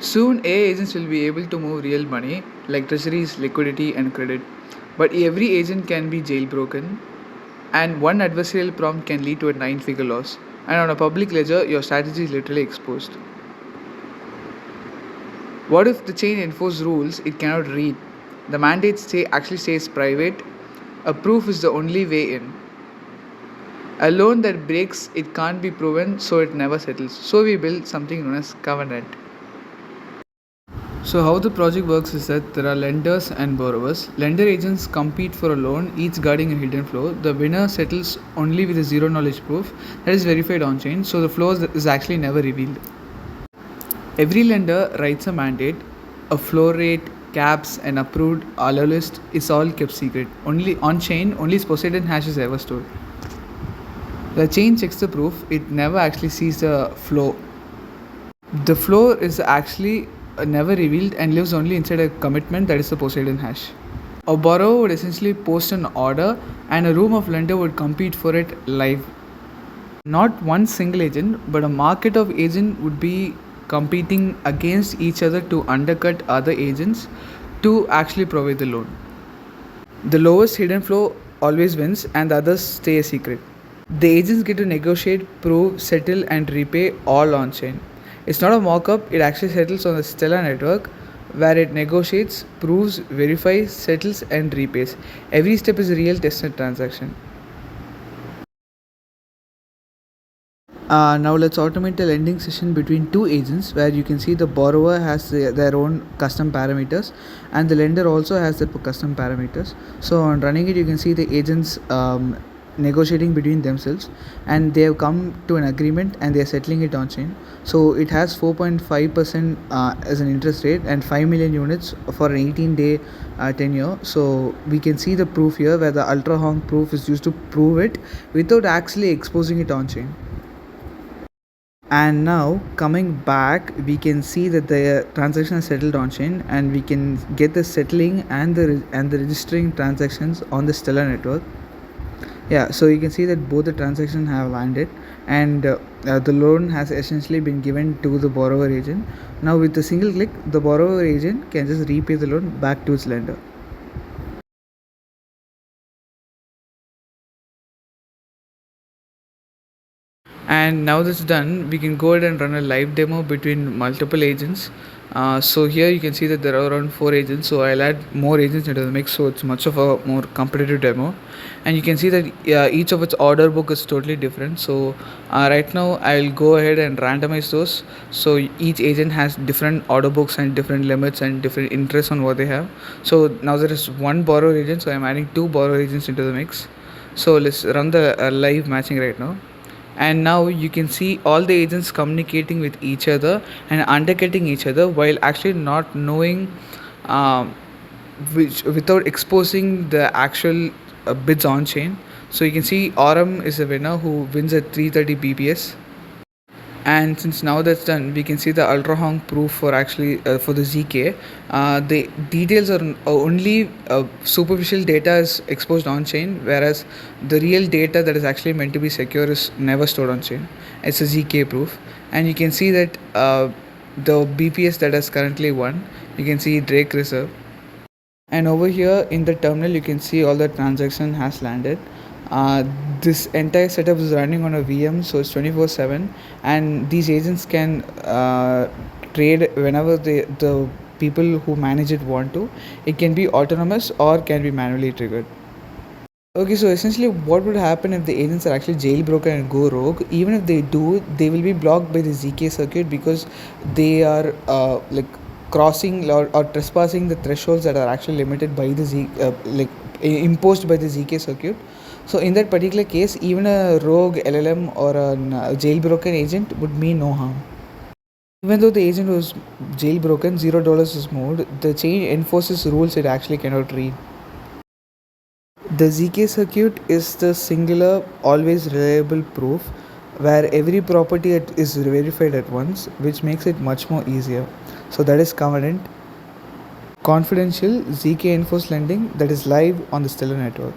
Soon, AI agents will be able to move real money like treasuries, liquidity, and credit. But every agent can be jailbroken, and one adversarial prompt can lead to a nine-figure loss. And on a public ledger, your strategy is literally exposed. What if the chain enforces rules it cannot read? The mandate actually stays private. A proof is the only way in. A loan that breaks it can't be proven, so it never settles. So we build something known as covenant. So how the project works is that there are lenders and borrowers. Lender agents compete for a loan, each guarding a hidden flow. The winner settles only with a zero knowledge proof that is verified on chain, so the flow is actually never revealed. Every lender writes a mandate, a flow rate, caps, and approved allow list is all kept secret. Only on chain, only Poseidon hash is ever stored. The chain checks the proof, it never actually sees the flow. The flow is actually never revealed and lives only inside a commitment that is the Poseidon hash. A borrower would essentially post an order and a room of lender would compete for it live. Not one single agent, but a market of agents would be competing against each other to undercut other agents to actually provide the loan. The lowest hidden flow always wins and the others stay a secret. The agents get to negotiate, prove, settle, and repay all on chain. It's not a mock up, it actually settles on the Stellar network where it negotiates, proves, verifies, settles, and repays. Every step is a real testnet transaction. Now let's automate a lending session between two agents where you can see the borrower has their own custom parameters and the lender also has their custom parameters. So on running it, you can see the agents negotiating between themselves and they have come to an agreement and they are settling it on chain. So it has 4.5% as an interest rate and 5 million units for an 18-day tenure. So we can see the proof here where the ultra honk proof is used to prove it without actually exposing it on chain. And now coming back, we can see that the transaction is settled on chain and we can get the settling and the registering transactions on the Stellar network. Yeah, so you can see that both the transactions have landed and the loan has essentially been given to the borrower agent. Now with a single click, the borrower agent can just repay the loan back to its lender. And now that's done, we can go ahead and run a live demo between multiple agents. So here you can see that there are around 4 agents, so I'll add more agents into the mix, so it's much of a more competitive demo. And you can see that each of its order book is totally different. So right now I'll go ahead and randomize those, so each agent has different order books and different limits and different interests on what they have. So now there is one borrower agent, so I'm adding 2 borrower agents into the mix. So let's run the live matching right now. And now you can see all the agents communicating with each other and undercutting each other while actually not knowing without exposing the actual bids on chain. So you can see Aurum is a winner who wins at 330 bps. And since now that's done, we can see the ultra honk proof for actually for the ZK. The details are only superficial data is exposed on chain, whereas the real data that is actually meant to be secure is never stored on chain. It's a ZK proof, and you can see that the BPS that has currently won, you can see Drake Reserve. And over here in the terminal, you can see all the transaction has landed. This entire setup is running on a VM, so it's 24/7, and these agents can trade whenever the people who manage it want to. It can be autonomous or can be manually triggered. Okay, so essentially what would happen if the agents are actually jailbroken and go rogue? Even if they do, they will be blocked by the ZK circuit because they are crossing or trespassing the thresholds that are actually limited by the imposed by the ZK circuit. So in that particular case, even a rogue LLM or a jailbroken agent would mean no harm. Even though the agent was jailbroken, $0 is moved, the chain enforces rules it actually cannot read. The ZK circuit is the singular, always reliable proof where every property is verified at once, which makes it much more easier. So that is Covenant, confidential ZK enforced lending that is live on the Stellar network.